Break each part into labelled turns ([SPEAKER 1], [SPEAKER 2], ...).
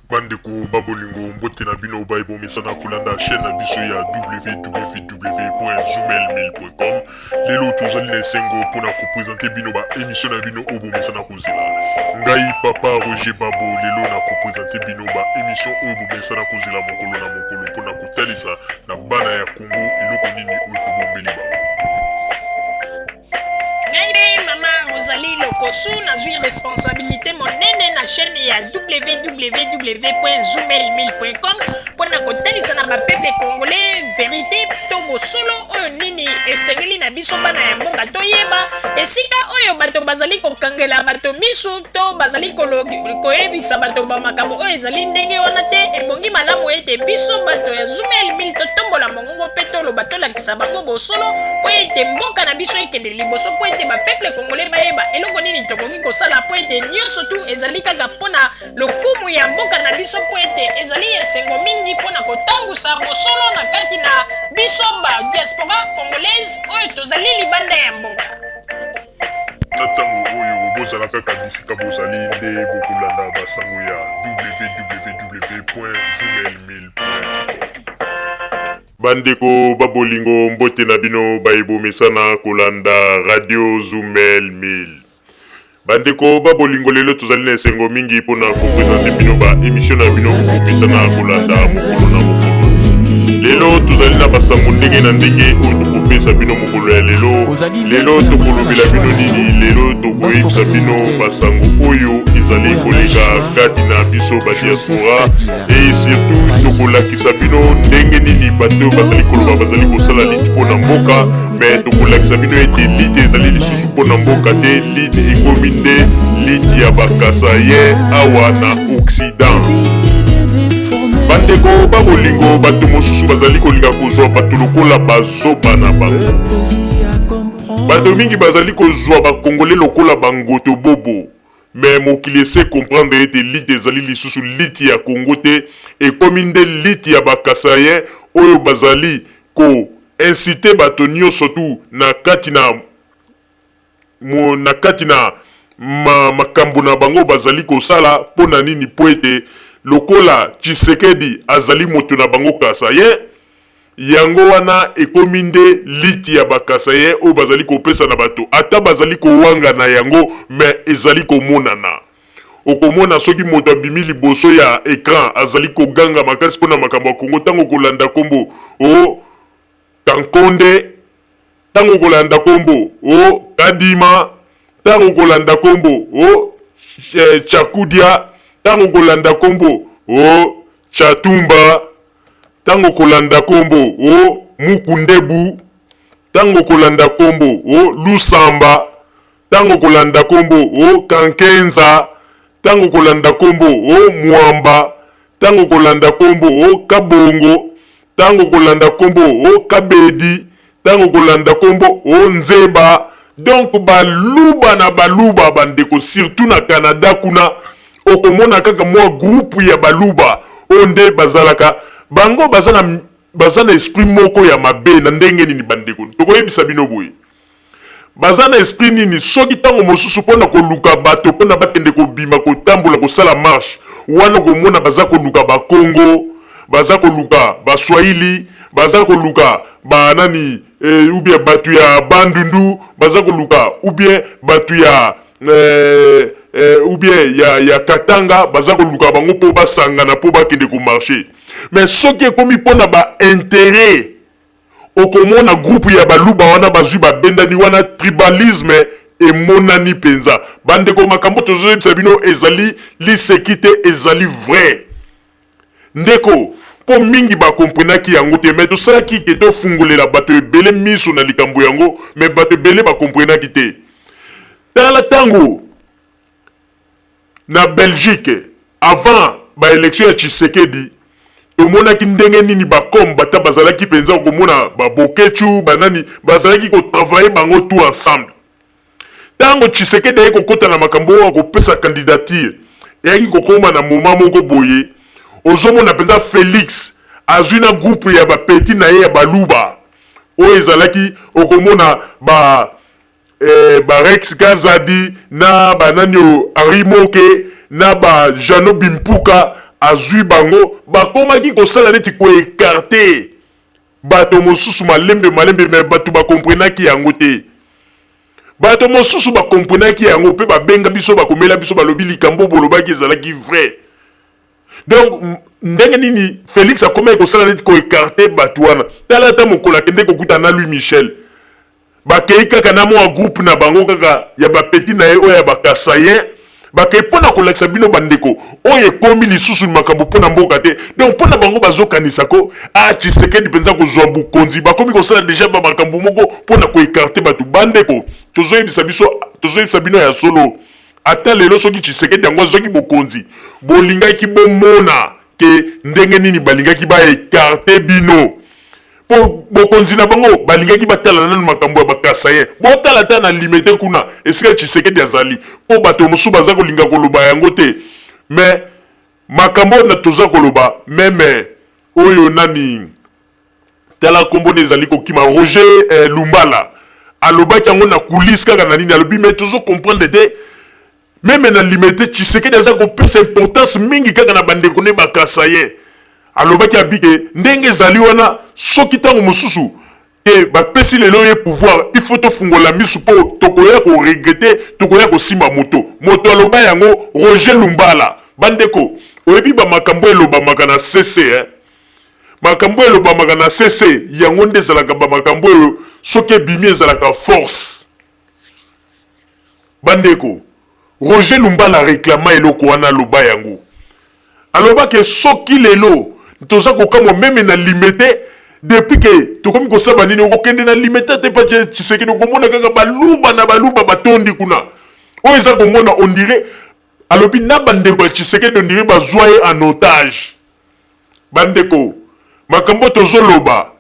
[SPEAKER 1] Bandeko babolingo mbote na bino baibo mesana kolanda chaîne na biso ya www.zoomel1000.com. Lelo tozali na esengo mpona kopresente bino ba émission na bino oyo bomesana kozela. Ngai papa Roger Babo lelo na kopresente bino ba émission oyo bomesana kozela mokolo na mokolo mpona kotalisa na bana ya Congo eloko nini oyo tobombeli bango.
[SPEAKER 2] Mama Rosalie Lokosu nazwi responsabilité monene na chaîne ya www.zoomel1000.com mpona kotalisa na bapeuple congolais vérité to bosolo oyo nini esengeli na biso bana ya mboka toyeba esika oyo bato bazali kokangela bato misu to bazali koyebisa bato bamakambo oyo ezali ndenge wana te ebongi malamu ete biso bato ya Zoomel 1000 totombola mongongo mpe toloba tolakisa bango bosolo mpo ete mboka na biso ekende liboso mpo ete bapeuple congolais bayeba eloko nini tokoki kosala mpo ete nyonso tu ezali kaka mpona lokumu ya mboka na biso mpo ete ezali esengo mingi mpona kotambusa bosolo na kati na biso ba diaspora congolaise oyo tozali libanda ya mboka.
[SPEAKER 1] Na ntango oyo bozala kaka bisika bozali nde bokolanda basango ya www.zoomel1000.com. Bandeko babolingo mbote na bino baibomesana kolanda radio Zoomel 1000. Bandeko babolingo lelo tozali na esengo mingi mpona kopresente bino ba émission na bino bomesana kolanda mokolo na mokolo. Lelo tozali na basango ndenge na ndenge oyo tokopesa bino mokolo ya lelo tokolobela bino nini lelo tokoyebisa bino basango oyo ezali koleka kati na biso badiaspora e surtout tokolakisa bino ndenge nini bato bazali koloba bazali kosala liti mpona mboka me tokolakisa bino ete liti ezali lisusu mpona mboka te liti ekomi nde liti ya bakasa ye awa na Occident. Bandeko babolingo bato mosusu bazali kolinga kozwa bato lokola bazoba na bango. Bato mingi bazali kozwa bakongole lokola bangoto bobo. Mais mokili ese comprendre ete liti ezali lisusu liti ya Congo te ekomi nde liti ya bakasayen oyo bazali ko incite bato nyonso tu na kati na makambo na bango bazali kosala mpona nini po ete lokola Tshisekedi azali moto na bango kasayen yango wana ekomi nde liti ya bakasayen oyo bazali kopesa na bato ata bazali kowanga na yango me ezali komonana. Okomona soki moto abimi liboso ya ekran azali koganga makasi mpona makambo ya Kongo ntango kolanda kombo o Kankonde, ntango kolanda kombo o Kadima, ntango kolanda kombo o Chakudia, ntango kolanda kombo o Chatumba, tango kolanda kombo o Mukundebu, tango kolanda kombo o Lusamba, tango kolanda kombo o Kankenza, tango kolanda kombo o Mwamba, tango kolanda kombo o Kabongo, tango kolanda kombo o Kabedi, tango kolanda kombo o Nzeba. Donc baluba na baluba bandeko surtout na Canada kuna okomona kaka mwa groupe ya baluba onde bazalaka bango bazana esprit moko ya mabe na ndenge nini bandeko tokoyebisa bino boye bazana esprit nini soki tango mosusu mpona koluka bato mpona bakende kobima kotambola kosala marche wana komona baza koluka bakongo baza koluka baswahili baza koluka banani ou bien batu ya bandundu baza koluka ou bien batu ya ou bien ya Katanga baza koluka bango po basangana po bakende ko marcher. Mais soki ekomi mpona ba intérêt okomona groupe ya baluba wana bazwi babendani wana tribalisme emonani penza bandeko makambo tozoyebisa bino ezali lisekite ezali vrai ndeko po mingi bakomprenaki yango te mais tosalaki ke tofungolela bato ebele miso na likambo yango mais bato ebele bakomprenaki te tala tango na Belgique avant ba élection ya Tshisekedi tomonaki ndenge nini bakom bata bazalaki penza komona babokechu banani bazalaki kotravailler bango tout ensemble tango Tshisekedi ayeki kokota na makambo oyo akopesa candidature eyaki kokoma na moment moko boye ozomona penza Félix azwi na groupe ya bapeti na ye ya baluba oyo ezalaki okomona Rex Kazadi na banani Henri Moke na Jano Bimpuka azui bango bakomaki kosala neti koekarte bato mosusu malembe me bato bakomprenaki yango te. Bato mosusu bakomprenaki yango mpe babenga biso bakomela biso balobi likambo bolobaki ezalaki vrai. Donc ndenge nini Félix akomaki kosala neti koekarte bato wana. Tala ata mokolo akende kokuta na Louis Michel. Bakei kaka na mwa groupe na bango kaka ya bapeti na ye oyo ya bakasayen. Bakei pona kolakisa bino bandeko oyo ekomi lisusu makambo pona mboka te. Donc pona bango bazokanisa ko Tshisekedi penza kozwa bukonzi bakomi kosala deja ba makambo moko pona koekarte bato bandeko. Tozoyebisa bino ya solo. Ata lelo soki Tshisekedi yango azwaki bokonzi bolingaki bomona ke ndenge nini balingaki baekarte bino. Po bokonzi na bango balingaki batala nanu makambo ya bakasayen botala ta na limite kuna esika Tshisekedi azali po bato mosusu baza kolinga koloba yango te. Mais makambo na toza koloba meme oyo nani tala kombo ezali kokima Roger Lumbala alobaki yango na coulisse kaka na nini alobi mais tozo comprendre te meme na limite Tshisekedi aza kopesa importance mingi kaka na bandeko ne bakasayen. Alobaki abike ndenge ezali wana soki tango mosusu te bapesi lelo ye pouvoir il faut tofungola misu po tokoya ko regretter tokoya ko simba moto aloba yango Roger Lumbala bandeko oyebi ba makambo elobamaka na CC makambo elobamaka na CC yango nde ezalaka ba makambo oyo soki ebimi ezalaka force bandeko. Roger Lumbala réclama eloko wana aloba yango alobaki soki lelo toza kokamo meme na limite depuis que tokomi kosaba nini okokende na limite te pa Tshisekedi okomona kaka baluba batondi kuna oyo eza komona on dirait alobi na bandeko ya Tshisekedi on dirait bazwa ye en otage. Bandeko makambo tozoloba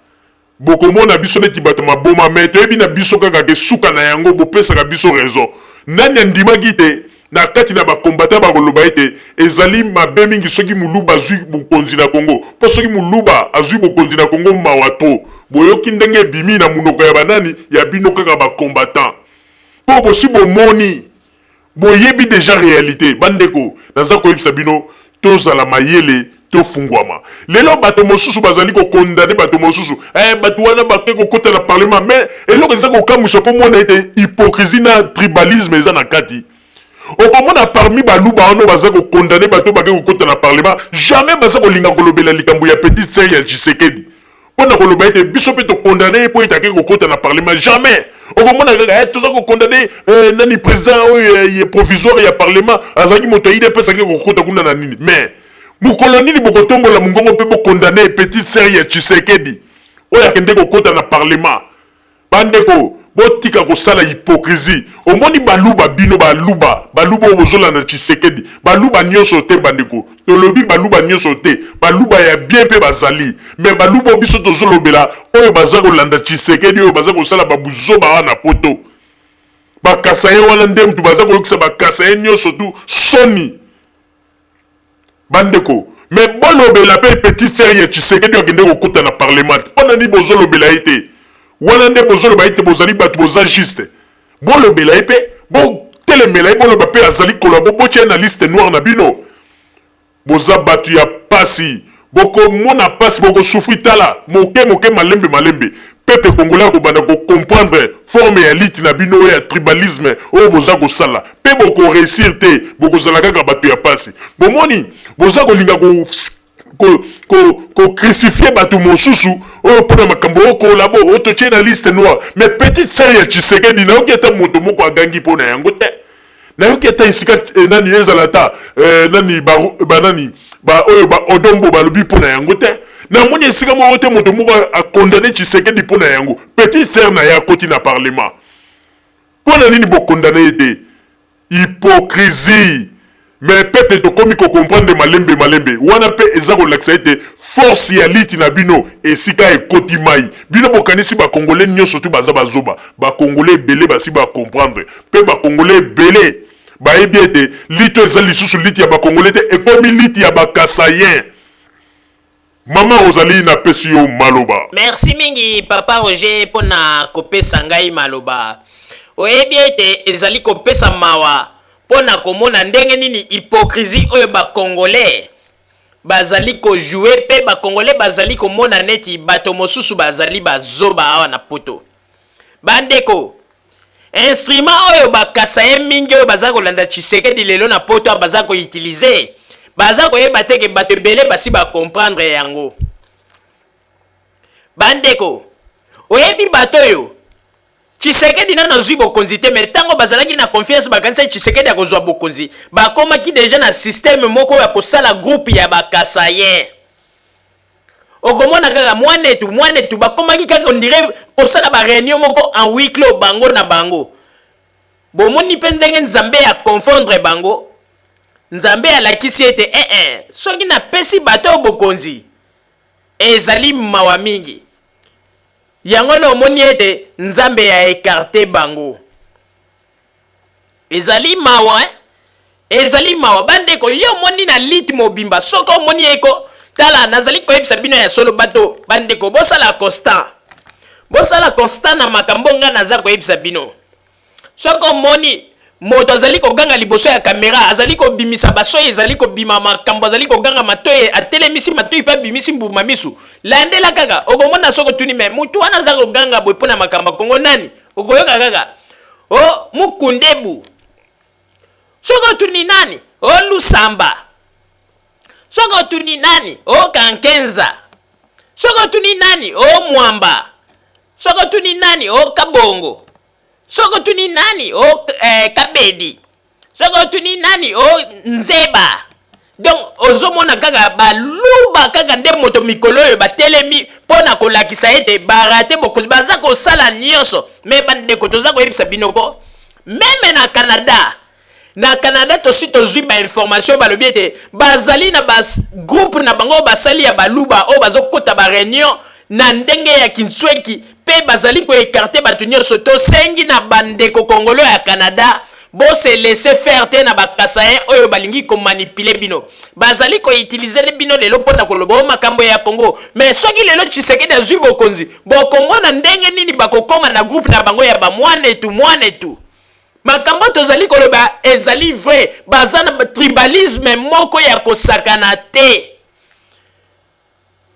[SPEAKER 1] bokomona biso neti bato maboma me toyebi na biso kaka ke suka na yango bopesaka biso raison. Nani andimaki te na kati na bakombata bakoloba ete ezali mabe mingi soki muluba azwi bokonzi na Kongo po soki muluba azwi bokonzi na Kongo mawato boyoki ndenge ebimi na munoko ya banani ya bino kaka bakombatant po bosi bomoni boyebi deja réalité. Bandeko naza koyebisa bino tozala mayele tofungwama lelo bato mosusu bazali kokondane bato mosusu bato wana bake kokota na parlement mais eloko eza kokamwisa po mona ete hypocrisie na tribalisme eza na kati. Okomona parmi baluba wana baza kokondane bato bake kokota na parlement jamais baza kolinga kolobela likambo ya petite sœur ya Tshisekedi pona koloba ete biso pe tokondane po etake kokota na parlement jamais. Okomona kaka toza kokondane nani président oyo provisoire ya parlement azaki moto ide pe sake kokota kuna na nini mais mukolo nini bokotombola mungongo pe bokondane petite sœur ya Tshisekedi oyo akende kokota na parlement. Bandeko botika kosala hypocrisie omoni baluba bino baluba obozola na Tshisekedi baluba nyonso te bandeko tolobi baluba nyonso te baluba ya bien pe bazali mais baluba biso tozolobela oyo baza kolanda Tshisekedi oyo baza kosala babuzoba wana poto bakasaye wana nde mtu baza koyokisa bakasaye nyonso tu soni. Bandeko mais bolobela pe petite sœur ya Tshisekedi akende kokota na parlement pona ni bozolobela ite wana nde bozoloba ite bozali bato boza juste bolobela ye pe botelemela ye boloba pe azali kolabo botia na liste noire na bino boza bato ya pasi bokomona pasi bokosufri tala moke malembe peuple congolais akobanda kocomprendre forme ya liti na bino oyo ya tribalisme oyo boza kosala pe bokoreusir te bokozala kaka bato ya pasi bomoni boza kolinga crucifier bato mosusu oyo mpona makambo okolabo oyo totie na liste noire mais petite sœur ya Tshisekedi nayoki ata moto moko agangi mpo na yango te nayoki ata esika nani ezala ta nani banani oyo baodombo balobi mpo na yango te namoni esika moko te moto moko akondane Tshisekedi mpo na yango petite sœur na ye akoti na parlement mpo na nini bokondane ye te hypocrisie. Mais peuple tokomi ko comprendre malembe wana pe eza kolakisa ete force ya liti na bino esika ekoti mai bino bokanisi ba congolais nyonso tu baza bazoba ba congolais belé basi ba comprendre pe ba congolais belé ba yebi ete lito eza lisusu liti ya ba congolais te ekomi liti ya ba kasayen. Mama Rosalie na pesi yo maloba.
[SPEAKER 2] Merci mingi papa Roger pona kopesa ngai maloba oyebi ete ezali kopesa mawa pona komona ndenge nini hypocrisie oyo ba congolais
[SPEAKER 3] bazali ko jouer pe ba congolais bazali ko mona neti bato mosusu bazali bazoba awa na poto. Bandeko instrument oyo bakasa ye mingi oyo baza kolanda Tshisekedi lelo na poto baza ko utiliser baza ko yeba te ke bato ebele basi ba comprendre yango. Bandeko oyebi bato yo Tshisekedi nana zui bokonzi te mais tango bazalaki na confiance bakanisa Tshisekedi akozwa bokonzi bakomaki déjà na système moko ya kosala groupe ya bakasa ye. Okomona kaka mwanetu bakomaki kaka on dirait kosala ba réunion moko en huis clos bango na bango. Bomoni pe ndenge Nzambe ya confondre bango. Nzambe alakisi ete soki na pesi bato bokonzi ezali mawa mingi. Yango na omoni ete Nzambe ya écarté bango. Ezali mawa ezali mawa bandeko yo moni na lit mobimba soko moni eko tala nazali ko yebisa bino ya solo bato bandeko bosala constant na makambo nga naza ko yebisa bino soko moni moto azali ko ganga liboso ya kamera azali ko bimisa baso ezali ko bima makambo azali ko ganga matoye atelemisi matoye pa bimisi mbuma misu landela kaka okomona soko tuni me mutu wana azali ko ganga boy pona makambo kongo nani okoyoka kaka o mukundebu soko tuni nani o lusamba soko tuni nani o kankenza soko tuni nani o mwamba soko tuni nani o kabongo soko tuni nani o kabedi soko tuni nani o nzeba. Donc ozomona kaka baluba kaka nde moto mikolo yo batelemi pona kolakisa ete barate bokozi baza kosala nyonso me bandeko toza koyebisa bino ko meme na Canada tosi tozwi ba information balobi ete bazali na bas groupe na bango basali ya baluba o bazokota ba réunion na ndenge ya Kinsweki pe bazali ko écarter bato nyonso to sengi na bandeko kongolo ya Canada bo se laisser faire te na bakasaye oyo balingi ko manipuler bino bazali ko utiliser bino lelo pona koloba makambo ya Congo mais soki lelo Tshisekedi azwi bokonzi bokomona ndenge nini bakokoma na groupe na bango ya ba mwane tu makambo tozali koloba ezali vrai bazana tribalisme moko ya kosakana te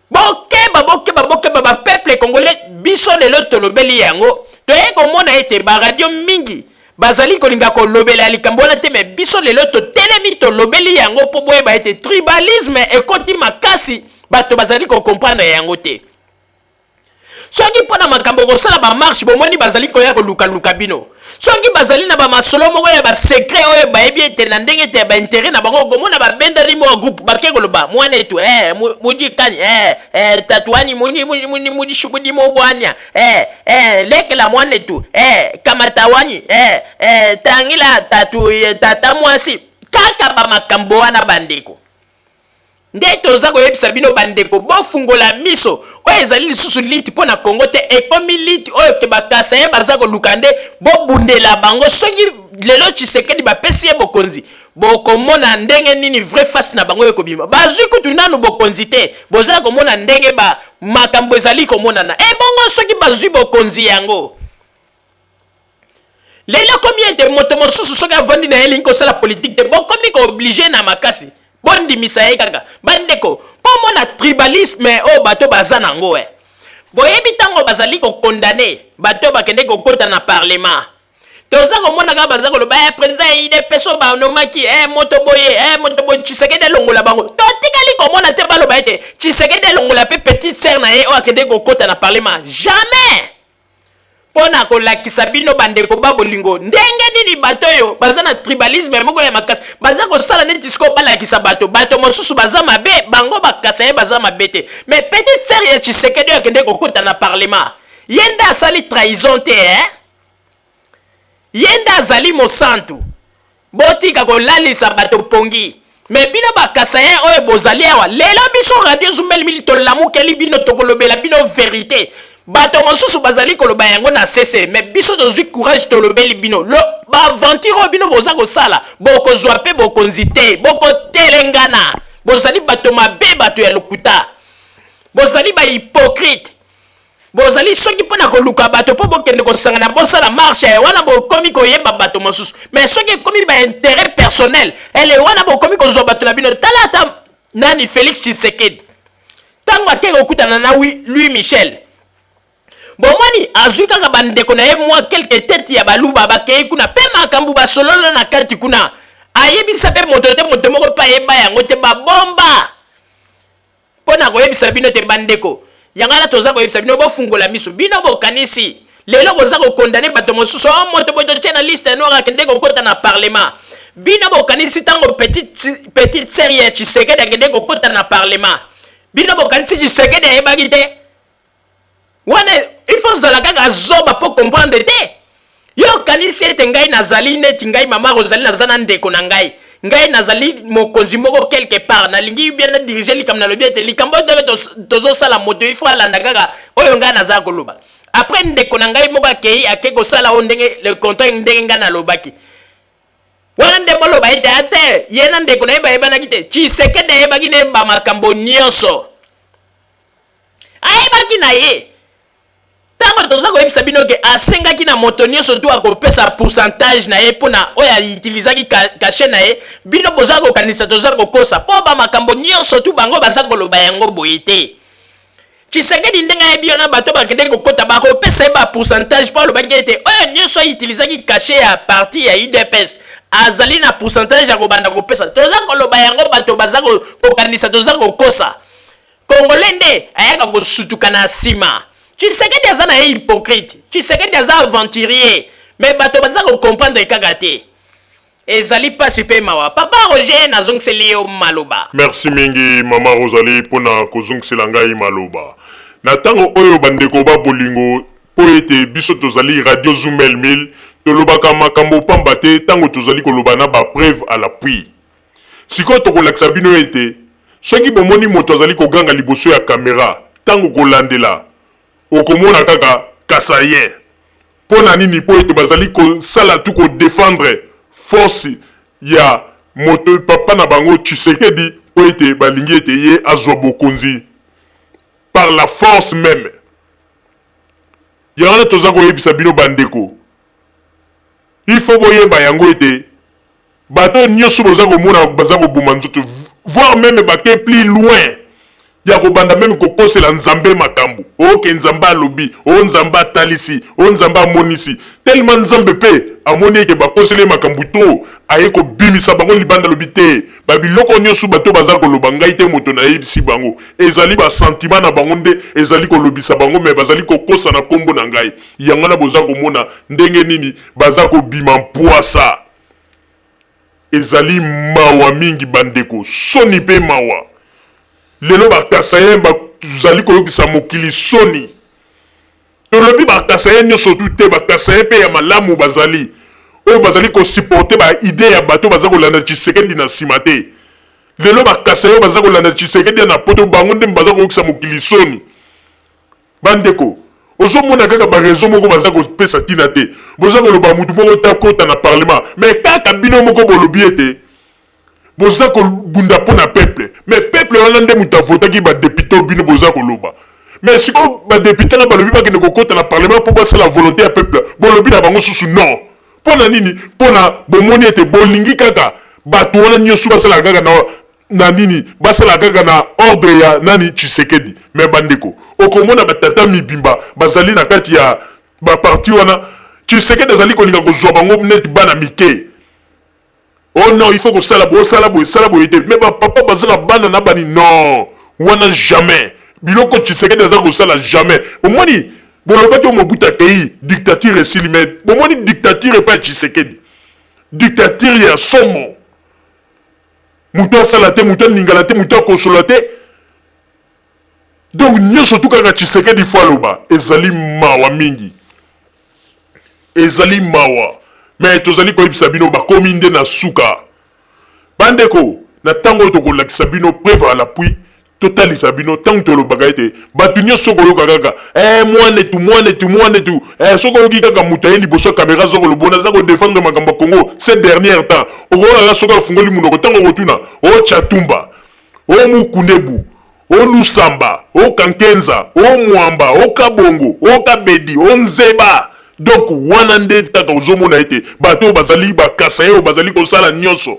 [SPEAKER 3] bokeba ba peuple congolais biso lelo tolobeli yango toye komona ete ba radio mingi bazali kolinga kolobela likambo na te mais biso lelo totelemi tolobeli yango po boyeba ete tribalisme ekoti makasi bato bazali ko comprendre yango te soki pona makambo kosala ba marche bomoni bazali koya koluka bino soki bazali na ba masolo moko ya ba secret oyo bayebi ete na ndenge te ba intérêt na bango komona ba bendari mo groupe bakeko loba mwana tu muji kani tatuani mudi shubudi mo bwanya leke la mwana tu kamatawani tangila tata mwasi kaka ba makambo wana bandeko nde toza koyebisa bino bandeko bofungola miso oyo ezali lisusu liti mpo na Congo te ekomi liti oyo ke bakasa ye baza koluka nde bobundela bango soki lelo Tshisekedi bapesi ye bokonzi bokomona ndenge nini vrai face na bango ekobima bazwi kutu nanu bokonzi te bozala komona ndenge ba makambo ezali komonana bongo soki bazwi bokonzi yango lelo komi ete moto mosusu soki avandi na ye lingi kosala politique te bokomi ko oblige na makasi bondi misaye kaka bandeko pomona tribalisme o bato baza nango boyebi tango bazali ko condamner bato bakende ko kota na parlement toza komona kaka baza koloba président ide peso ba nomaki moto boye Tshisekedi longola bango totikali komona te baloba ete Tshisekedi longola pe petite sœur na ye o akende ko kota na parlement jamais pona kolakisa bino bandeko babolingo ndenge nini bato yo baza na tribalisme moko ya makasi baza kosala neti siko balakisa bato mosusu baza mabe bango bakasa ye baza mabe te mais petite sœur ya Tshisekedi akende kokota na parlement yenda asali trahison te yenda azali mosantu botika kolalisa bato pongi mais bino bakasa ye oyo bozali awa lelo biso radio Zumel mili tolamukeli bino tokolobela bino vérité bato mosusu bazali koloba yango na cesse mais biso tozwi courage tolobeli bino lo ba aventure bino boza kosala bokozwa pe bokonzi te bokotelengana bozali bato mabe bato ya lokuta bozali ba hypocrite bozali soki pona koluka bato po bokende kosangana bosala marche wana bokomi koyeba bato mosusu mais soki komi ba intérêt personnel ele wana bokomi kozwa bato na bino talata nani Félix Tshisekedi tango ake kokutana na Louis Michel bomoni azwi kaka bandeko na ye mwa quelque tête ya baluba bakei kuna pe makambu basololo na kati kuna ayebisa pe moto te moko pa yeba yango te babomba pona koyebisa bino te bandeko yangala toza koyebisa bino bofungola miso bino bokanisi lelo boza kokondane bato mosusu moto boto tie na liste noire akende kokota na parlement bino bokanisi tango petite série ya Tshisekedi akende kokota na parlement bino bokanisi Tshisekedi ayebaki te wana il faut zala kaka zoba po comprendre te yo kanisi ete ngai nazali neti ngai mama Rosalie nazana ndeko na ngai nazali mokonzi moko quelque part nalingi bien na diriger likambo na lobi ete likambo tozo sala moto il faut alanda kaka oyo ngai naza koloba après ndeko na ngai moko akei ake kosala o ndenge le contrat ndenge ngai nalobaki wana nde boloba ete ate ye na ndeko na ye bayebanaki te Tshisekedi ayebaki ne bamakambo nyonso ayebaki na ye tango toza koyebisa bino ke asengaki na moto nyonso tu akopesa pourcentage na ye mpona oyo aitilizaki kashe na ye bino boza kokanisa toza kokosa mpo bamakambo nyonso tu bango baza koloba yango boye te Tshisekedi ndenge ayebi yo na bato bakendeki kokota bakopesa ye bapourcentage mpo alobaki ete oyo nyonso aitilizaki kashe ya parti ya UDPS azali na pourcentage ya kobanda kopesa toza koloba yango bato baza kokanisa toza kokosa Congolais nde ayaka kosutuka na nsima Tshisekedi aza na ye hypocrite Tshisekedi aza aventurier mais bato baza comprendre kaka te ezali pasi pe mawa papa Roger nazongiseli yo maloba
[SPEAKER 1] merci mingi mama Rosalie pona kozongisela ngai maloba na tango oyo bandeko ba bolingo po ete biso tozali radio Zoomel 1000 tolobaka makambo pamba te tango tozali koloba na ba preuve à l'appui sikoyo tokolakisa bino ete soki bomoni moto azali koganga liboso ya kamera tango kolandela okomona kaka kasaye pona nini po ete bazali kosala tu kodefendre force ya moto papa na bango Tshisekedi po ete balingi ete ye azwa bokonzi par la force même yango toza koyebisa bino bandeko il faut boyeba yango ete bato nyonso boza komona baza koboma nzoto voire même bake plus loin ya kobanda même kokosela nzambe makambo oke nzambe alobi o nzambe atalisi o nzambe amonisi tellement nzambe pe amoni eke bakosele makambo to aye kobimisa bango libanda lobi te babiloko nyonso bato baza koloba ngai te moto na yebisi bango ezali basentiment na bango nde ezali kolobisa bango me bazali kokosa na kombo na ngai yango na boza komona ndenge nini baza kobima mpwasa ezali mawa mingi bandeko soni pe mawa lelo bakasaye bazali koyokisa mokili soni tolobi bakasaye nyonso tu te bakasaye pe ya malamu bazali oyo bazali kosupporte baide ya bato baza kolanda Tshisekedi na nsima te lelo bakasaye oyo baza kolanda Tshisekedi na poto bango nde baza koyokisa mokili soni bandeko ozomona kaka barezo moko baza kopesa ntina te boza koloba mutu moko takota na parlement mais kaka bino moko bolobi ete boza kobunda mpo na peuple mais peuple wana nde moto avotaki badepute bino boza koloba mais sikoyo badepute na balobi bakende kokota na parlement mpo basala volonté ya peuple bolobi na bango susu non mpo na nini mpo na bomoni ete bolingi kaka bato wana nyonso basala kaka na nini basala kaka na ordre ya nani Tshisekedi mais bandeko okomona batata mibimba bazali na kati ya baparti wana Tshisekedi azali kolinga kozwa bango neti bana mike oh non il faut que ça la boye te mais papa bazala bana na bani non wana jamais biloko Tshisekedi aza kosala jamais omoni bolobaki o Mobutu kei dictature esili mais bomoni dictature pa Tshisekedi dictature ya somo mutu asala te mutu aningala te mutu akosola te donc nyonso tu kaka Tshisekedi fo aloba ezali mawa mingi ezali mawa mais tozali koyebisa bino bakomi nde na suka bandeko na ntango oyo tokolakisa bino preuve à l'appui totalisa bino ntango tolobaka ete bato nyonso koyoka kaka mwanetu soki oyoki kaka moto aye liboso ya kamera aza kolobona aza kodefendre makambo ya Congo ces derniers temps okoyoka soki afungoli munoko ntango okotuna o Chatumba o Mukundebu o Lusamba o Kankenza o Mwamba o Kabongo o Kabedi o Nzeba donc wana nde kaka ozomona ete bato oyo bazali bakasa ye oyo bazali kosala nyonso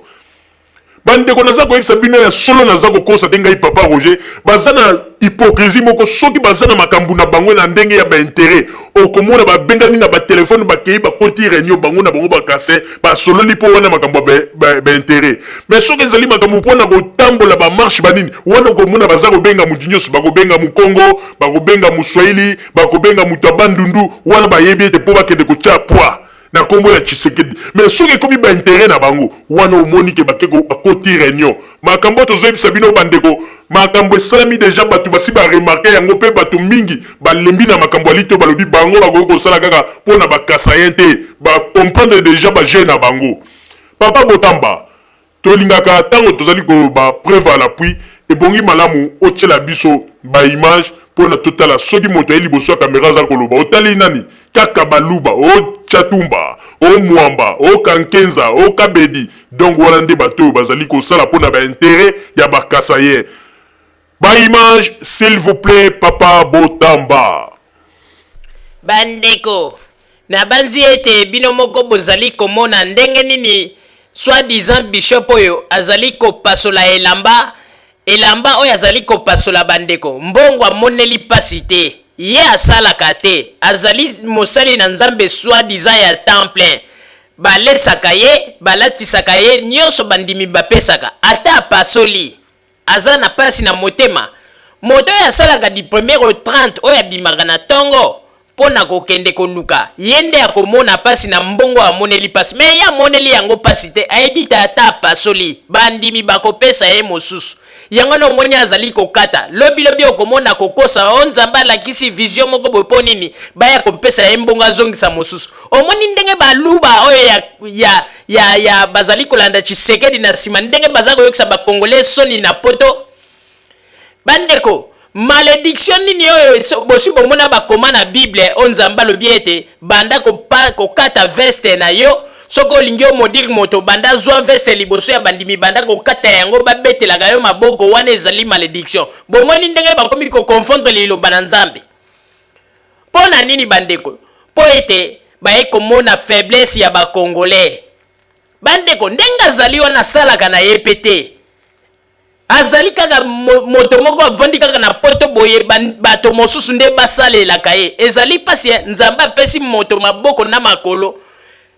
[SPEAKER 1] bande ko naza ko yebisa bino ya solo naza ko kosa te ngai papa Roger bazana hypocrisie moko soki bazana makambu na bango na ndenge ya ba intérêt okomona ba bengani na ba téléphone ba kei ba koti réunion bango na bango ba kase ba solo lipo wana makambu ba intérêt mais soki ezali makambu pona ko tambola ba marche banini wana okomona baza ko benga mudinyoso ba ko benga mu Congo ba ko benga mu Swahili ba ko benga mu tabandundu wana ba yebi te po ba kende ko tia poids na kombo ya Tshisekedi mais soki komi ba intérêt na bango wana omoni ke bakeko bakoti réunion makambo tozoyebisa bino bandeko makambo esalami déjà bato basi ba remarquer yango pe bato mingi balembi na makambo alito balobi bango bakoki kosala kaka mpona bakasa ye te ba comprendre déjà ba jeune na bango papa Botamba tolingaka ntango tozali koloba preuve à l'appui ebongi malamu otiela biso ba image mpona totala soki moto aye liboso ya kamera azali koloba otali nani kaka baluba o chatumba o mwamba o kankenza o kabedi donc wana nde bato oyo bazali kosala mpona baintérêt ya bakasa ye ba image s'il vous plaît papa Botamba
[SPEAKER 3] bandeko na banzi ete bino moko bozali komona ndenge nini soi-disant bishop oyo azali kopasola elamba oyo azali kopasola bandeko mbongo amoneli pasi te ye asalaka te azali mosali na nzambe soi-disant ya temps plein balesaka ye balatisaka ye nyonso bandimi bapesaka ata apasoli aza na pasi na motema moto oyo asalaka di premier au 30 oyo abimaka na ntongo mpo na kokende koluka ye nde akomona pasi na mbongo amoneli pasi me ye amoneli yango pasi te ayebi te ata apasoli bandimi bakopesa ye mosusu yango na omoni azali kokata lobilobi okomona kokosa o nzambe alakisi vision moko boye mpo nini baya kopesa ye mbongo azongisa mosusu omoni ndenge baluba oyo ya bazali kolanda Tshisekedi na nsima ndenge baza koyokisa bakongolais soni na poto bandeko malédiction nini oyo bosi bomona bakoma na bible o nzambe alobi ete banda kokata veste na yo soko olingi omodiri moto banda zwa veste liboso ya bandimi banda kokata yango babetelaka yo maboko wana ezali malédiction bomoni ndenge bakomi koconfondre liloba na nzambe mpo na nini bandeko mpo ete baye komona faiblesse ya bakongolais bandeko ndenge azali wana asalaka na ye pe te azali kaka moto moko avandi kaka na poto boye bato mosusu nde basalelaka ye ezali pasi ya nzambe apesi moto maboko na makolo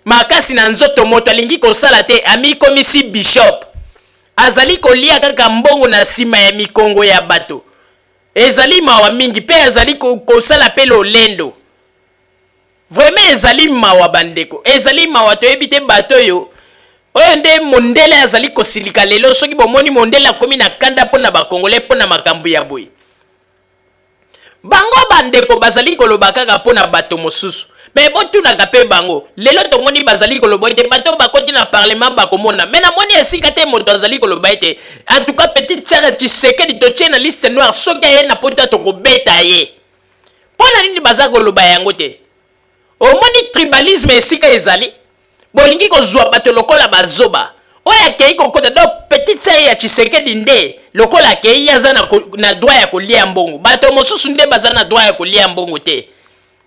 [SPEAKER 3] makasi na nzoto moto alingi kosala te amikomisi bishop azali kolia kaka mbongo na nsima ya mikongo ya bato ezali mawa mingi pe azali kosala pe lolendo vraiment ezali mawa bandeko ezali mawa toyebi te bato oyo nde mondele azali kosilika lelo soki bomoni mondele akomi na kanda mpona bakongole mpona makambo ya boye bango bandeko bazali koloba kaka mpona bato mosusu me botunaka mpe bango lelo tomoni bazali koloba ete bato bakoti na parlement bakomona me namoni esika te moto azali koloba ete en tout cas petite sœur Tshisekedi totie na liste noire soki aye na poto tokobeta ye mpona nini baza koloba yango te omoni tribalisme esika ezali bolingi kozwa bato lokola bazoba oyo akei kokota do petite sœur ya Tshisekedi nde lokola akei aza na droit ya kolia mbongo bato mosusu nde baza na droit ya kolia mbongo te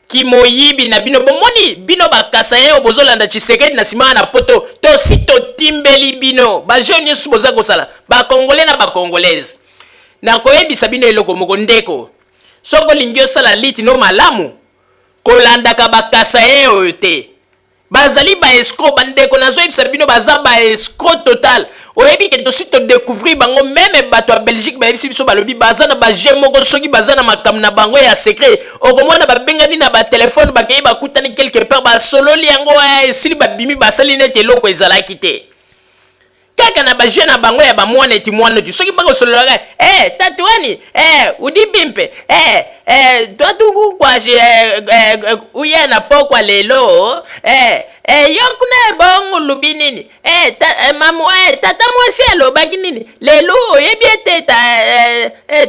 [SPEAKER 3] kimoyibi na bino bomoni bino bakasa ye bozolanda Tshisekedi na nsima na poto tosi totimbeli bino bajeune nyonso boza kosala bakongole na bakongolaise nakoyebisa bino eloko moko ndeko soko olingi osala liti no malamu kolandaka bakasa ye oyo te bazali baescro bandeko nazoyebisa bino baza baescro total oyebi ke tosi todécouvrir bango meme bato ya Belgique bayebisi biso balobi baza na baje moko soki baza na makambo na bango ya secret okomona babengani na batelefone bakei bakutani quelque part basololi yango esili babimi basali neti eloko ezalaki te kaka na baje na bango ya bamwana eti mwana ti soki bakosololaka tatuani udi bimpe twatuku kwashi uye na pokwa lelo yokuna bongo lubi nini mamu tata mwasi alobaki nini lelo oyebi ete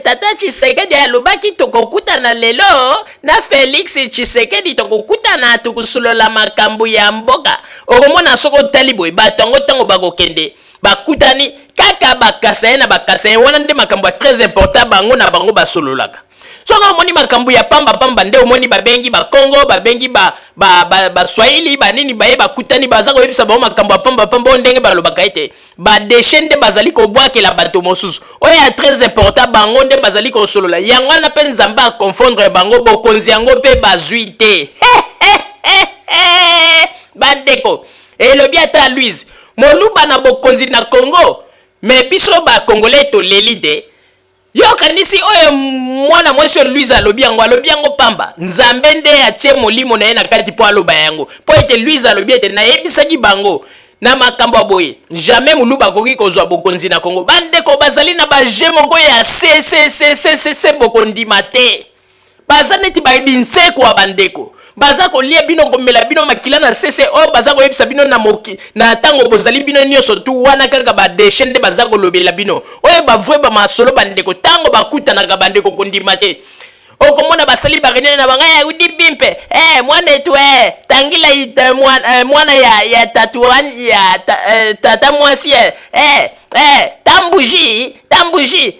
[SPEAKER 3] tata Tshisekedi alobaki tokokutana lelo na Felix Tshisekedi tokokutana tukusolola makambo ya mboka okomona soko tali boye bato yango ntango bakokende bakutani kaka bakasa ye na bakasa ye wana nde makambo ya très important bango na bango basololaka soka omoni makambo ya pamba nde omoni babengi ba Congo babengi ba Swahili banini baye bakutani baza koyebisa bango makambo ya pamba ndenge balobaka ete badeshe nde bazali kobwakela bato mosusu oyo ya très important bango nde bazali kosolola yango wana mpe nzambe akonfondre bango bokonzi yango mpe bazwi te bandeko elobi ata Louise moluba na bokonzi na Congo me biso bakongolais toleli te yokanisi oyo mwana mwasi Louise alobi yango pamba nzambe nde atie molimo na ye na kati po aloba yango po ete Louise alobi ete nayebisaki bango na makambo boye jamais muluba akoki kozwa bokonzi na Congo bandeko bazali na baje moko ya se bokondima te baza neti bayebi nseko wa bandeko baza kolia bino komela bino makila na sese oyo baza koyebisa bino na moki na tango bozali bino nyonso tu wana kaka badeshe nde baza kolobela bino oyo bavre bamasolo bandeko tango bakutanaka bandeko kondima te okomona basali barenene na banga ya udi bimpe mwana etu tangila mwana ya tatuani ya tata mwasi tambuji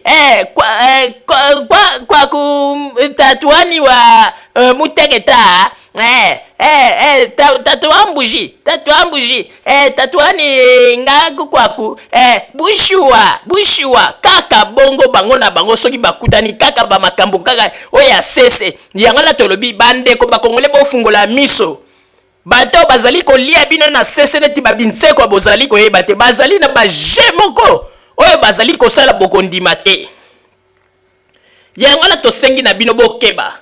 [SPEAKER 3] kwa ku tatuani wa mutegeta tatuambuji tatuani ngaku kwaku bushua kaka bongo bango na bango soki bakutani kaka ba makambo kaka oya sese yango na tolobi bandeko bakongole bofungola miso bato bazali kolia bino na sese neti babinseko bozali koyeba te bazali na baje moko oyo bazali kosala bokondima te yango na tosengi na bino bokeba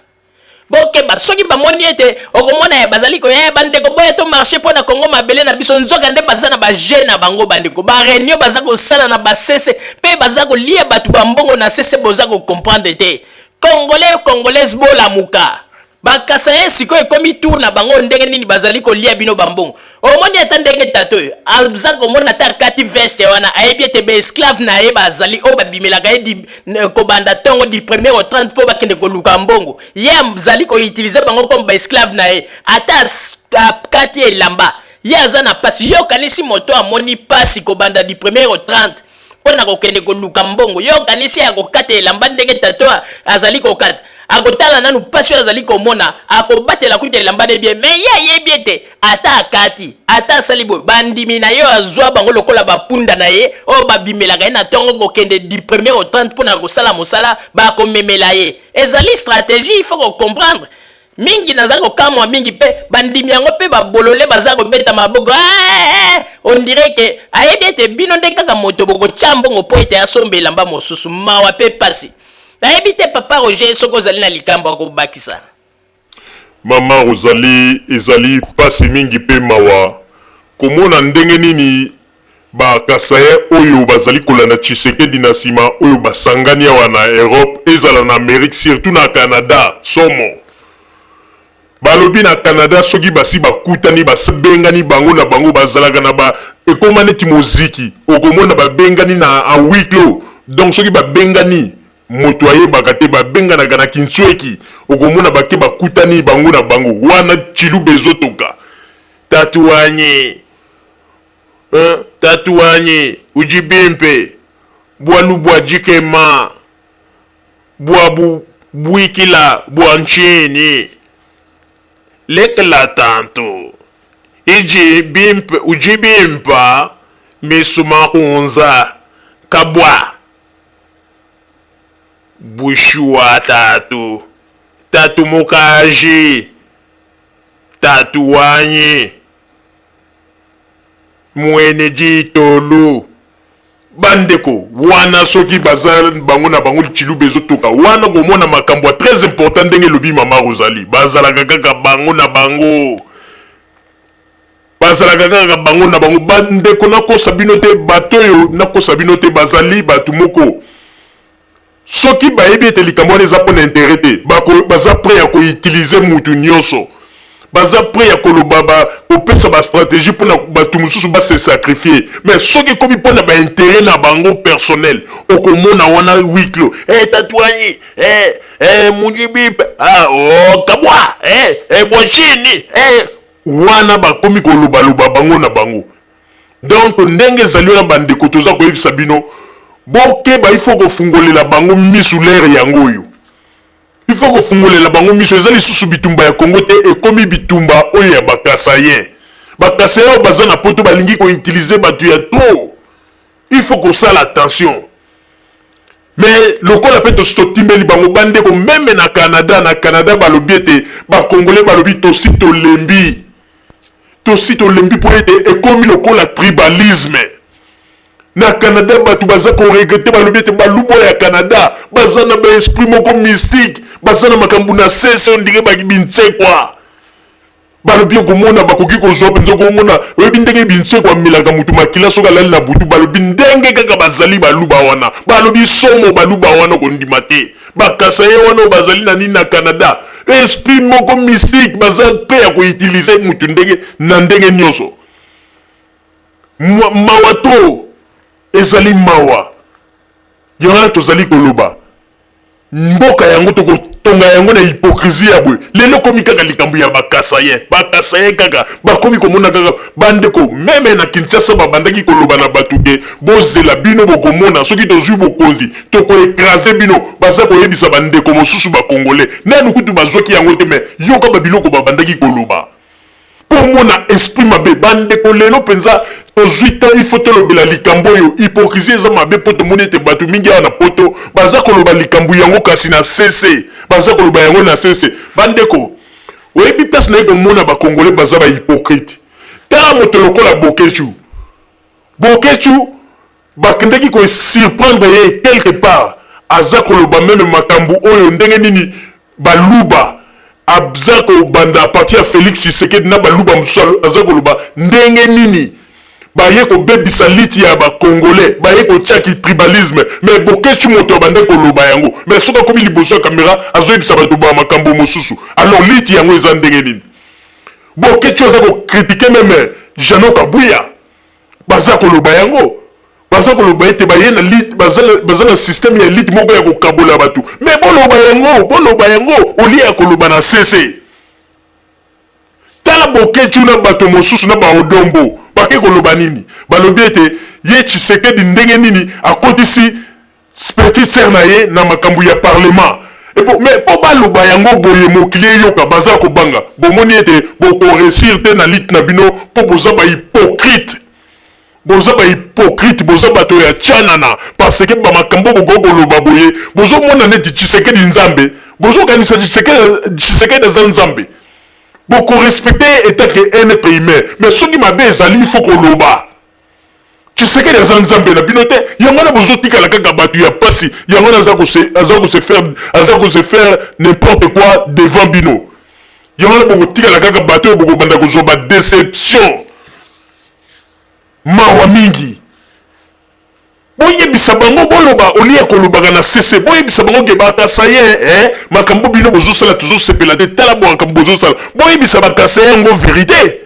[SPEAKER 3] soki bamoni ete okomona ya bazali koya bandeko boya to marché po na Congo mabele na biso nzoka nde baza na baje na bango bandeko ba réunion baza kosala na basese pe baza kolia batu bambongo na sese boza ko comprendre te congolaise bolamuka bakasa ye sikoyo ekomi tour na bango ndenge nini bazali kolia bino bambongo omoni ata ndenge tato oyo aza komona ata kati veste wana ayebi ete baesclave na ye bazali oyo babimelaka ye kobanda ntongo di 1er au 30 mpo bakende koluka mbongo ye azali koutilize bango comme baesclave na ye ata kati elamba ye aza na pasi yokanisi moto amoni pasi kobanda di 1er au 30 mpona kokende koluka mbongo yokanisi ya kokata elamba ndenge tato azali kokata akotala nanu pasi oyo azali komona akobatela kuta elamba ne bien me ye ayebi ete ata akati ata asali boye bandimi na ye azwa bango lokola bapunda na ye oyo babimelaka ye na ntongo kokende di 1er au 30 mpona kosala mosala bakomemela ye ezali stratégie il faut kocomprendre mingi naza kokamwa mingi mpe bandimi yango mpe babolole baza kobeta maboko on dirait ke ayebi ete bino nde kaka moto bokotya mbongo mpo ete asomba elamba mosusu mawa mpe pasi nayebi te papa Roger soko ozali na likambo akobakisa
[SPEAKER 1] mama Rosalie ezali pasi mingi mpe mawa komona ndenge nini bakasa ye oyo bazali kolanda Tshisekedi na nsima oyo basangani awa na Europe ezala na Amérique surtout na Canada somo balobi na Canada soki basi bakutani basabengani bango na bango bazalaka na ba ekoma neti moziki okomona babengani na a wiklo donc soki babengani moto ayebaka te babenganaka na kinsweki okomona bake bakutani bango na bango wana chilube ezotoka tatuanye ujibimpe bwalubwa jikema bwikila bwanchini lekela tanto ujibimpa misumakunza kabwa bushua tatu mukaji tatuanye mwene jitolu bandeko wana soki baza bango na bango chilube ezotoka wana komona makambo très important ndenge lobi mama Rosalie bazalaka kaka bango na bango bandeko nakosa bino te bato oyo nakosa bino te bazali bato moko soki bayebi ete likambo wana eza mpona intere te baza pre ya koutilize mutu nyonso baza pre ya koloba kopesa bastratégie mpona bato mosusu base sacrifier mais soki ekomi mpona baintere na bango personnel okomona wana wiklo tatuanyi munyibipe kabwa bwashini wana bakomi kolobaloba bango na bango donc ndenge ezali wana bandeko toza koyebisa bino bokeba ifo kofungolela bango misu lere yango oyo il faut que fungolela bango miso ezali susu bitumba ya Congo te ekomi bitumba oyo ya bakasayen bakasayen baza na poto balingi ko utiliser batu ya trop. Il faut que ça l'attention. Mais lokola pe to timbeli bango bande ko même na Canada balobi ete ba congolais balobi to sito lembi pour ete ekomi lokola tribalisme. Na Canada batu baza ko regretter balobi ete balubo ya Canada baza na ba esprit moko mystique baza na makambu na sese ondire ba bintse kwa balobi komona bakoki kozwa penza komona oyebi ndenge binse kwa milaka mutu makila soka lali na butu balobi ndenge kaka bazali baluba wana balobi somo baluba wana kondima te bakasaye wana bazali na nini na Canada esprit moko mystique baza pe ya koutilize mutu ndenge na ndenge nyonso mawa to ezali mawa yangana tozali koloba mboka yango tokotonga yango na hypocrisie ya bwe lelo komi kaka likambo ya bakasaye kaka bakomi komona kaka bandeko meme na Kinshasa babandaki koloba na batu ke bozela bino bokomona soki tozwi bokonzi tokoekrase bino baza koyebisa bandeko mosusu bakongole nanu kutu bazwaki yango te me yoka babiloko babandaki koloba pour mona esprit mabe bandeko lelo penza tozwi ta il faut tolobela likambo oyo hypocrisie eza mabe po tomoni ete bato mingi awa na poto baza koloba likambo yango kasi na cc baza koloba yango na cc bandeko oyebi place na ye komona bakongole baza bahypocrite tala moto lokola Bokechu bakendeki kosurprendre ye quelque part aza koloba meme makambo oyo ndenge nini baluba aza kobanda a partir ya Félix Tshisekedi na baluba mosusu aza koloba ndenge nini baye kobebisa liti ya bakongolais baye kotiaki tribalisme mais Bokechu moto abande koloba yango mais soki akomi liboso ya kamera azoyebisa bato ba makambo mosusu alors liti yango eza ndenge nini Bokechu aza kokritike meme Jano Kabuya baza koloba yango baza koloba ete baye na lit baza na système ya lit moko ya kokabola bato mais boloba yango olia ya koloba na cc tala Bokechu na bato mosusu na baodombo bake koloba nini balobi ete ye Tshisekedi ndenge nini akotisi petite sœur na ye na makambo ya parlement mais po baloba yango boye mokili yoka baza kobanga bomoni ete bokoresir te na lit na bino po boza bahypocrite boza bato ya tianana parce que bamakambo bokokoloba boye bozomona neti Tshisekedi nzambe bozokanisa Tshisekedi aza nzambe bokorespecte etat ke un être humain mais soki mabe ezali il faut koloba Tshisekedi aza nzambe na bino te yango na bozotikala kaka bato ya pasi yango na aza kose faire n'importe quoi devant bino yango na bokotikala kaka bato oyo bokobanda kozwa badeception mawa mingi boyebisa bango boloba olia kolobaka na cc boyebisa bango ke bakasayen makambo bino bozosala tozosepela te tala makambo bozosala boyebisa bakasayen yango vérité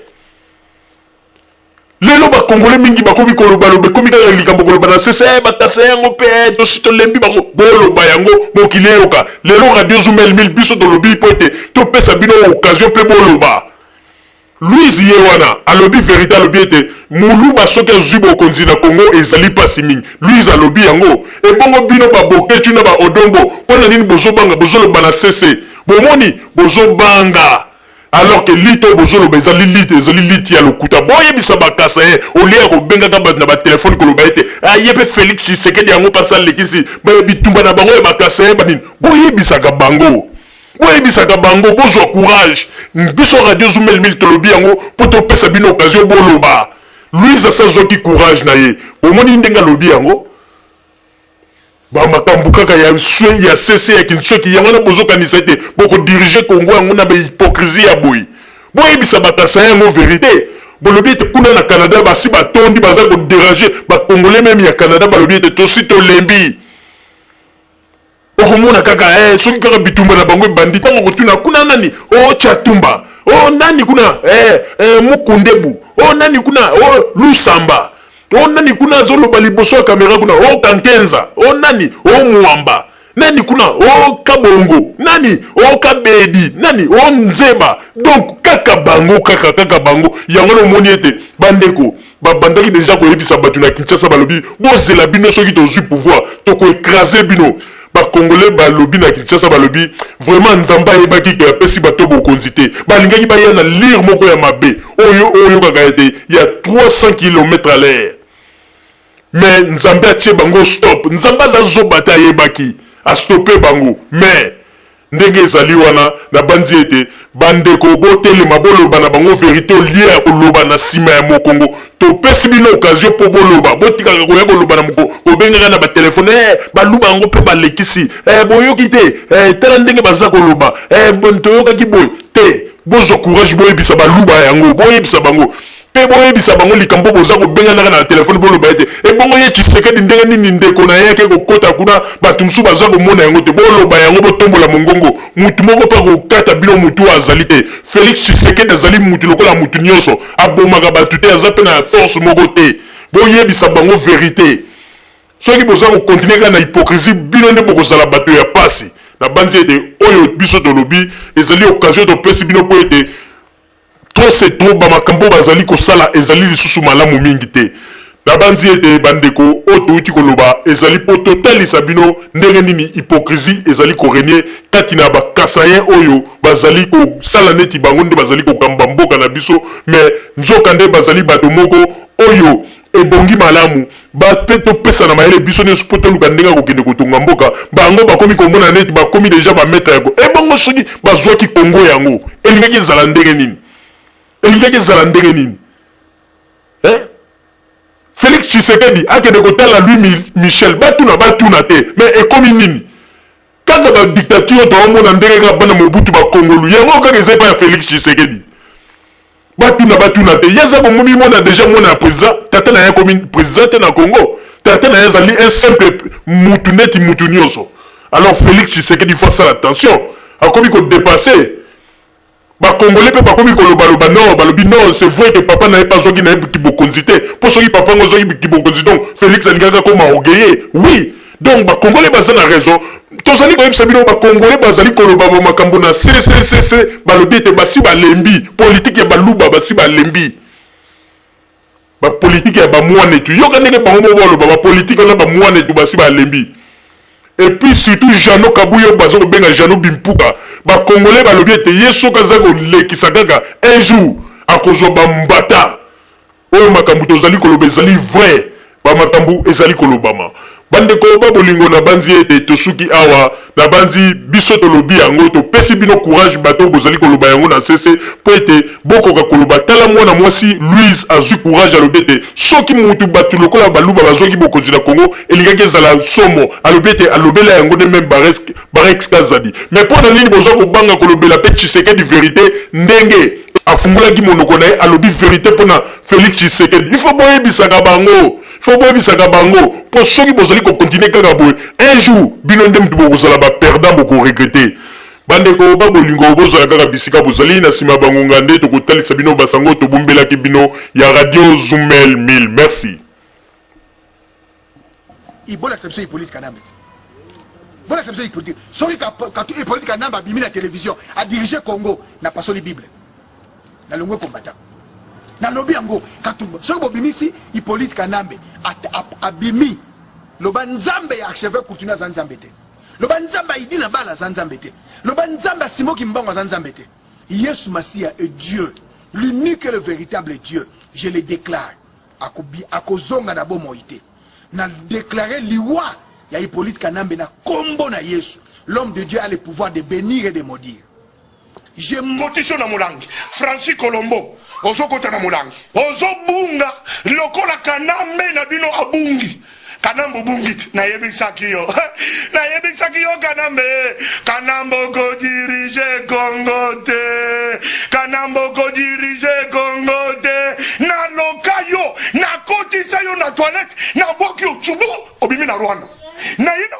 [SPEAKER 1] lelo bakongole mingi bakomi kolobaloba ekomi kaka likambo koloba na cc bakasayen yango mpe tosi tolembi bango boloba yango mokili eyoka lelo radio zoom mil biso tolobi po ete topesa bino occasion mpe boloba Louise ye wana alobi vérité alobi ete muluba soki azwi bokonzi na Congo ezali pasi mingi Louise alobi yango ebongo bino babokechu na baodombo mpona nini bozobanga bozoloba na cc bomoni bozobanga alors que lito bozoloba ezali liti ya lokuta boyebisa bakasa ye olia kobengaka bato na batelefone koloba ete aye mpe Félix Tshisekedi yango mpasi alekisi bitumba na bango ya bakasa ye banini boyebisaka bango bozwa courage biso radio zoom mil tolobi yango po topesa bino occasion boloba Louise asazwaki courage na ye omoni ndenge alobi yango bamakambo kaka ya cc ya kinsoki yango na bozokanisa ete bokodirige Congo yango na bahypocrisie ya boyi boyebisa bakasa yango vérité bolobi ete kuna na Canada basi batondi baza kodéranger bakongole meme ya Canada balobi ete tosi tolembi okomona kaka soki kaka bitumba na bango ebandi ntango kotuna kuna nani Chatumba nani kuna Mukundebu nani kuna Lusamba nani kuna azoloba liboso ya kamera kuna Kankenza nani Mwamba nani kuna Kabongo nani Kabedi nani Nzeba donc kaka bango yango na omoni ete bandeko babandaki deja koyebisa bato na Kinshasa balobi bozela bino soki tozwi pouvoir tokoekrase bino bakongole balobi na Kinshasa balobi vraiment nzamba yebaki ke apesi bato bokonzi te balingaki baya na lire moko ya mabe oyo kaka ete ya 300 km à l'heure mais nzambe atie bango stop nzambe aza zoba te ayebaki astope bango mais ndenge ezali wana na banzi ete bandeko botelema boloba na bango verité olie ya koloba na nsima ya mokongo topesi bino occasion mpo boloba botikaka koya koloba na moko kobengaka na batelefone baluba yango mpe balekisi boyoki te tala ndenge baza koloba toyokaki boye te bozwa courage boyebisa baluba yango boyebisa bango mpe boyebisa bango likambo boza kobenganaka na telefone boloba ete ebongo ye Tshisekedi ndenge nini ndeko na ye ake kokota kuna bato mosusu baza komona yango te boloba yango botombola mongongo mutu moko mpe kokata bino mutu azali te Félix Tshisekedi azali mutu lokola mutu nyonso abomaka bato te aza mpe na force moko te boyebisa bango vérité soki boza kokontinue kaka na hypocrisie bino nde bokozala bato ya pasi na banzi ete oyo biso tolobi ezali occasion topesi bino mpo ete trop c'est trop bamakambo bazali kosala ezali lisusu malamu mingi te na banzi ete bandeko oyo touti koloba ezali mpo totalisa bino ndenge nini hypocrisie ezali korenie kati na bakasayen oyo bazali kosala neti bango nde bazali kokamba mboka na biso mais nzoka nde bazali bato moko oyo ebongi malamu bape topesana mayele biso nyonso mpo toluka ndenge kokende kotonga mboka bango bakomi komona neti bakomi deja bametre yango ebongo soki bazwaki kongo yango elingaki ezala ndenge nini elingaki ezala ndenge nini Félix Tshisekedi akende kotala Louis Michel batuna te mais ekomi nini kaka badictature toomona ndenge kaka bana Mobutu bakongolu yango kaka eza epai ya Félix Tshisekedi batuna te ye aza komomi mona deja mona ya président tata na ye akomi président te na Congo tata na ye azali un simple mutu neti mutu nyonso alors Félix Tshisekedi faut asala attention akomi kodépasser bakongole mpe bakomi kolobaloba non balobi non c'est vrai que papa na ye mpe azwaki na ye kibokonzi te mpo soki papa ngo azwaki kibokonzi donc Félix alingaka koma orgueilleux oui donc bakongole baza na raison tozali koyebisa bino bakongole bazali koloba makambo na ccc balobi ete basi balembi politike ya baluba basi balembi bapolitike ya bamwana etu yoka ndenge bango mo boloba bapolitike wana bamwana etu basi balembi et puis surtout Jano Kabuyo bazo kobenga Jano Bimpuka bakongole balobi ete ye soki aza kolekisa kaka un jour akozwa bambata oyo makambo tozali koloba ezali vrai bamakambo ezali kolobama bandeko babolingo na banzi ete tosuki awa na banzi biso tolobi yango topesi bino courage bato bozali koloba yango na sese po ete bokoka koloba tala mwana mwasi Louise azwi courage alobi ete soki mutu bato lokola baluba bazwaki bokonzi na Congo elingaki ezala somo alobi ete alobela yango nde meme Barex Kazadi mais mpo na nini bozwa kobanga kolobela mpe Tshisekedi vérité ndenge afungulaki monoko na ye alobi vérité mpona Félix Tshisekedi il faut boyebisaka bango faut boyebisaka bango mpo soki bozali kokontinue kaka boye un jour bino nde mutu bokozala baperdant bokoregrete bandeko babolingo bozala kaka bisika bozali na nsima bangonga nde tokotalisa bino basango tobombelaki bino ya radio Zoomel 1000 merci
[SPEAKER 4] ibola exception Hippolyte Kanambe bola exception Hippolyte soki Hippolyte Kanambe abimi na télévision a dirigé Congo na pasoli Bible na longwe combattant na lobi yango katumba soki bobimisi Hippolyte Kanambe abimi loba nzambe ya archevêque coutume za nzambe te loba nzambe idi na bala za nzambe te loba nzambe simoki mbango za nzambe te Yesu Masia est Dieu l'unique et le véritable Dieu je le déclare akozonga na bomoité na déclarer liwa ya Hippolyte Kanambe na kombo na Yesu l'homme de Dieu a le pouvoir de bénir et de maudire.
[SPEAKER 5] J'ai motiso na mulangi Francis Colombo ozo kota na mulangi ozo bunga lokola Kanambe na bino abungi Kanambo bungit na yebisaki yo Kanambo ko dirige Congo te Kanambo ko dirige Congo te na lokayo na kotisa yo na toilette na boki yo chubu obimi na Rwanda na yino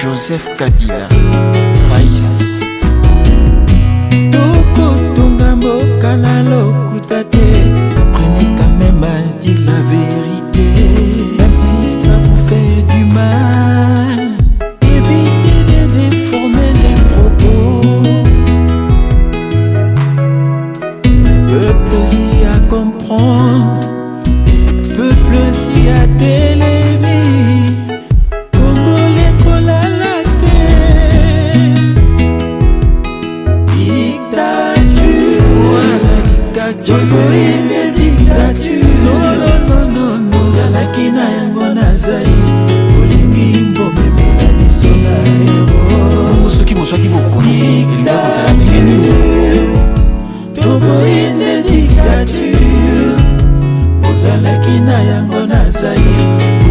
[SPEAKER 6] Joseph Kabila, Raïs. Prenez quand même à dire la vérité, même si ça vous fait du mal. Évitez de déformer les propos. Peuple si à comprendre, peuple si à télévis. Congolais cola la terre. Dictature, voilà dictature.
[SPEAKER 3] soki bokonzi elinga kozala ndenge nini
[SPEAKER 6] toboyine dictature ozalaki na yango na zai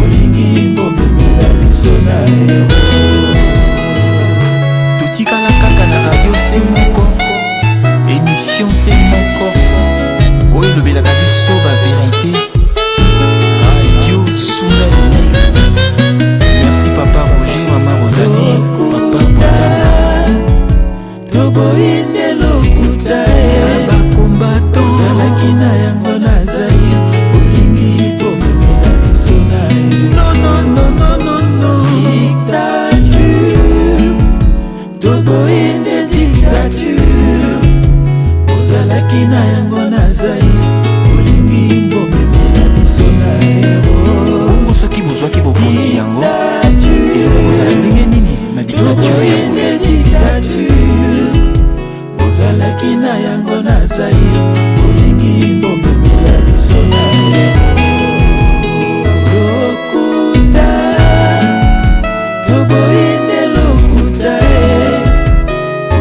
[SPEAKER 6] olingi mbomemela biso na ero
[SPEAKER 3] totikala kaka na radio se moko émission se moko
[SPEAKER 6] ozalaki na yango na Zaïre olingi bomemela biso na ero
[SPEAKER 7] soki bozwaki bokonzi yango ozala ndenge nini na dictature ya
[SPEAKER 6] ozalaki na yango na Zaïre olingi bomemela biso na lokuta toboyinde lokuta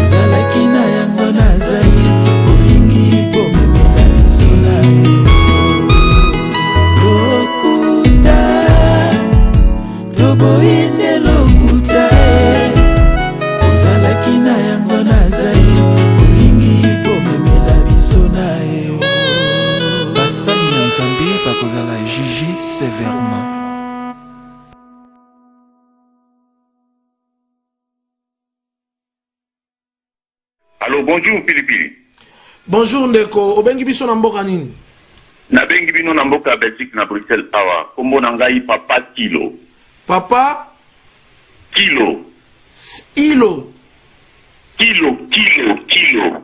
[SPEAKER 6] ozalaki na yango na Zaïre olingi bomemela biso na lokuta toboyinde lokuta ozalaki na yango na Zaïre olingi bomemela biso na
[SPEAKER 7] basali ya nzambe bakozala juge sévèrement.
[SPEAKER 5] Allô, bonjour Pilipili.
[SPEAKER 8] Bonjour ndeko, obengi biso na mboka nini?
[SPEAKER 5] Nabengi bino na mboka Belgique na Bruxelles awa. Kombo na ngai Papa Kilo.
[SPEAKER 8] Papa
[SPEAKER 5] Kilo.
[SPEAKER 8] Ilo.
[SPEAKER 5] Kilo.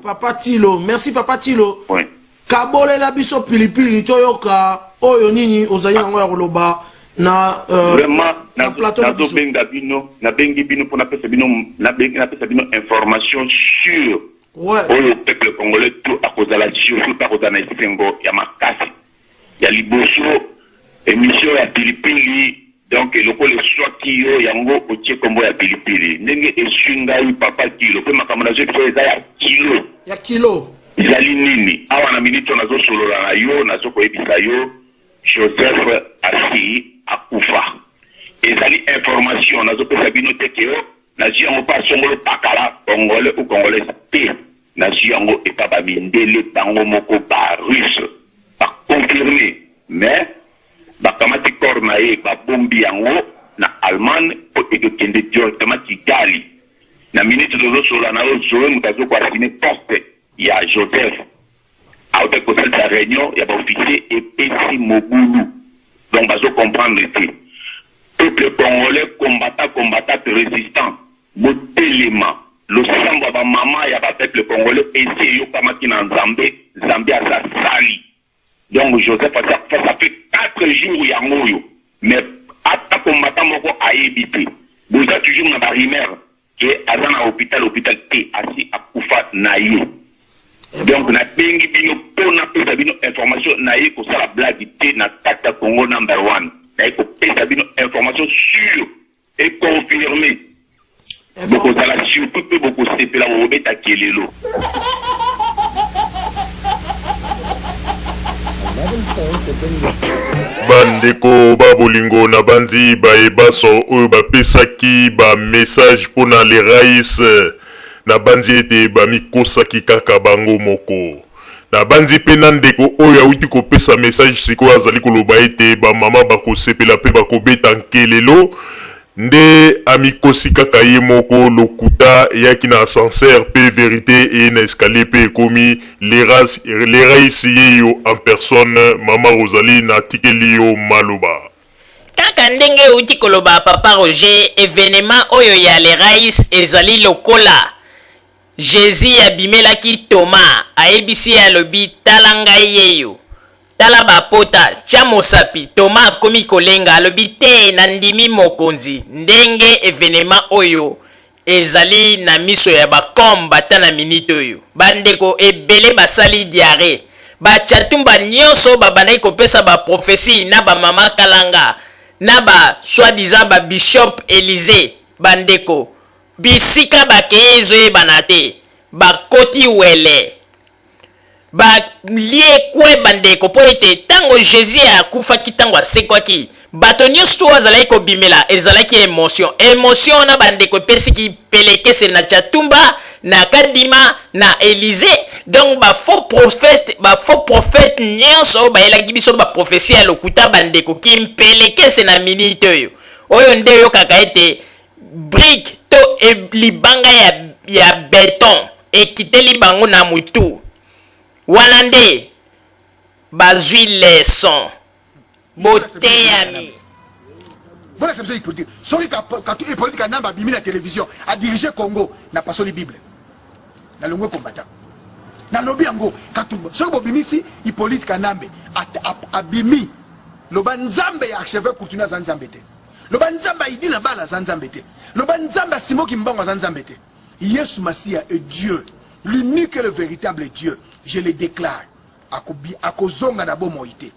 [SPEAKER 8] Papa Tilo, merci Papa Tilo.
[SPEAKER 5] Ouais.
[SPEAKER 8] Kabolela biso pilipili toyoka oyo nini ozali nango ya koloba na
[SPEAKER 5] vraiment
[SPEAKER 8] na plateau na biso.
[SPEAKER 5] Nabengi bino pour napesa bino information sur
[SPEAKER 8] Ouais.
[SPEAKER 5] le peuple congolais tout à cause de la surtout à cause de la Sengo ya makasi ya liboso émission ya pilipili donc le swaki yo yango otie kombo ya pilipili ndenge esungai Papa Kilo pe makamana je eza ya kilo
[SPEAKER 8] Ya kilo.
[SPEAKER 5] ezali nini awa na minute nazo solola na yo nazo koyebisa yo Joseph Asi akufa ezali information nazo pesa bino teke yo nazi yango pa songolo pakala congolais ou congolais te nazi yango epa bamindele bango moko ba russe ba confirmé mais bakamati corps na ye babombi yango na Allemagne po ekokende directement Kigali na minute tozosolola na yo zoe moto azokoasine poste ya Joseph aote kosala sa réunion ya baofficier epesi mobulu donc bazo comprendre te peuple congolais combattant résistant botelema losambo ya bamama ya bapeuple congolais esi eyokamaki na nzambe aza sali donc Joseph ça fait 4 jours yango oyo mais ata combattant moko ayebi te boza toujours na barimere ke aza na hôpital te asi akufa na ye donc nabengi bino mpona pesa bino information na ye kosala blague te na kati ya Congo number 1 naye kopesa bino information sûre et confirmée bokozala surtout mpe bokosepela bobeta kelelo
[SPEAKER 1] bandeko babolingo na bandi bayebaso oyo bapesaki bamessage mpona le rais na bandi ete bamikosaki kaka bango moko na bandi mpe na ndeko oyo awuti kopesa message sikoyo azali koloba ete bamama bakosepela mpe bakobeta nkelelo nde amikosi kaka ye moko lokuta eyaki na ascenseur mpe vérité eye na escalier mpe ekomi le rais ye yo en personne mama Rosalie na tikeli yo maloba
[SPEAKER 3] kaka ndenge euti koloba Papa Roger événement oyo ya le rais ezali lokola Jésus abimelaki Thomas ayebisi alobi tala ngai yeyo tala bapota tia mosapi Thomas akomi kolenga alobi te na ndimi mokonzi ndenge événement oyo ezali na miso ya bakomba ta na minute oyo bandeko ebele basali diare bachatumba nyonso babandaki kopesa baprofesi na bamama kalanga na ba soi-disant ba bishop Élysée bandeko bisika bakeye ezoyebana te bakoti wele baliekwe bandeko po ete ntango Jésus akufaki ntango asekwaki bato nyonso to azalaki kobimela ezalaki émotion wana bandeko epesiki pelekese na chatumba na kadima na Élysée donc bafaux prophète nyonso bayelaki biso baprofesi ya lokuta bandeko kimpelekese na minute oyo nde oyokaka ete brique to libanga ya beton ekiteli bango na mutu wana nde bazwi leson boteyami
[SPEAKER 4] Voilà comme ça il politique. Soki quand tu es politique na ba bimi na télévision a diriger Congo na pasoli Bible. Na longwe combattant. na lobi yango katumba soki bobimisi Hippolyte Kanambe abimi loba nzambe ya archevêque Coutinho aza nzambe te, loba nzambe ya Idina Bala aza nzambe te, loba nzambe ya Simoki Mbango aza nzambe te. Yesu Masia est Dieu, l'unique et le véritable Dieu. Je le déclare akozonga na bomoite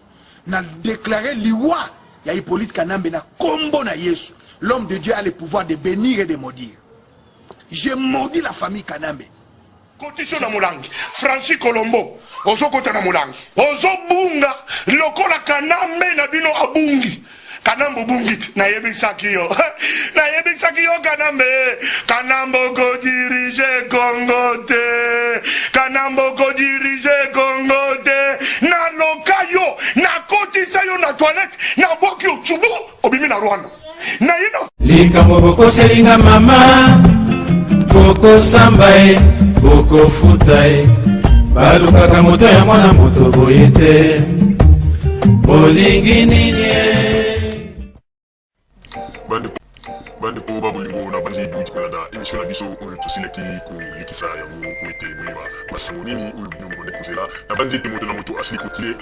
[SPEAKER 4] na déclarer liwa ya Hippolyte Kanambe na kombo na Yesu. L'homme de Dieu a le pouvoir de bénir et de maudire. Je maudis la famille Kanambe.
[SPEAKER 5] Kotiso na mulangi Francis Colombo ozo kota na mulangi ozo bunga lokola Kanambe na bino abungi Kanambo bungit na yebisaki yo Kanambe Kanambo ko dirige Congo te Kanambo ko dirige Congo te na lokayo na kotisa yo na toilette na boki yo chubu obimi na Rwanda na yino
[SPEAKER 6] likambo bokoselinga mama boko sambae boko futae balukaka moto ya mwana moto boye te bolingi nini
[SPEAKER 1] bandeko babolingo na bandi duti kolanda émission na biso oyo tosilaki kolikisa yango po ete boyeba basango nini oyo bino bobande kozela na bandi ete moto na moto asili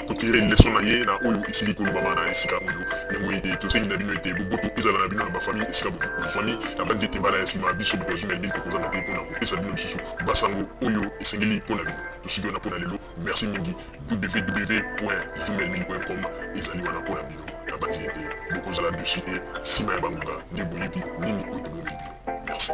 [SPEAKER 1] kotire leson na ye na oyo esili kolobama na esika oyo yango ete tosengi na bino ete boboto ezala na bino na bafamille esika bozwani na bandi ete mbala ya nsima biso boto azumeli bino tokozanga te mpona kopesa bino lisusu basango oyo esengeli mpona bino tosiki wana mpona lelo merci mingi www.zumelmin.com ezali wana mpona bino na bandi ete bokozala dessus te nsima ya bangonga nde boyebi nini oyo tobomeli bino merci.